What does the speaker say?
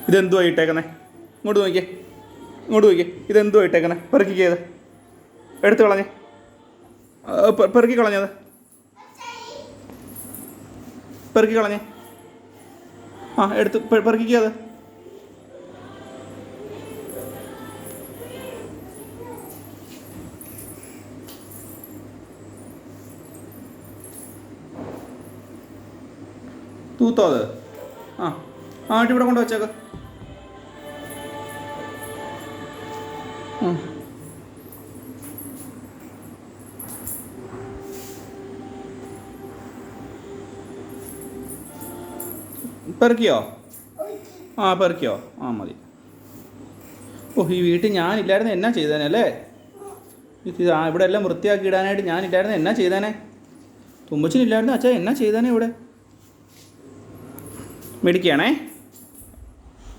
ഇതെന്തുവാ ഇട്ടേക്കണേ? ഇങ്ങോട്ട് നോക്കിയേ, ഇങ്ങോട്ട് നോക്കിയേ. ഇതെന്തുവാ ഇട്ടേക്കണേ? പെറുക്കിയത് എടുത്ത് കളഞ്ഞേ, പെറുക്കി കളഞ്ഞത്, പെറുക്കി കളഞ്ഞേ. ആ എടുത്ത് പെറുക്കിക്കത്. തൂത്തോ അത്? ആ ആയിട്ട് ഇവിടെ കൊണ്ട് വെച്ചേക്ക. പെറുക്കിയോ? ആ പെറുക്കിയോ? ആ മതി. ഓ, ഈ വീട്ടിൽ ഞാനില്ലായിരുന്നു എന്നാ ചെയ്തേനെ അല്ലേ? ഇവിടെ എല്ലാം വൃത്തിയാക്കി ഇടാനായിട്ട് ഞാനില്ലായിരുന്നു എന്നാ ചെയ്തേനെ? തുമ്പച്ചനില്ലായിരുന്നു അച്ഛാ എന്നാ ചെയ്തേനെ ഇവിടെ? മേടിക്കുകയാണേ.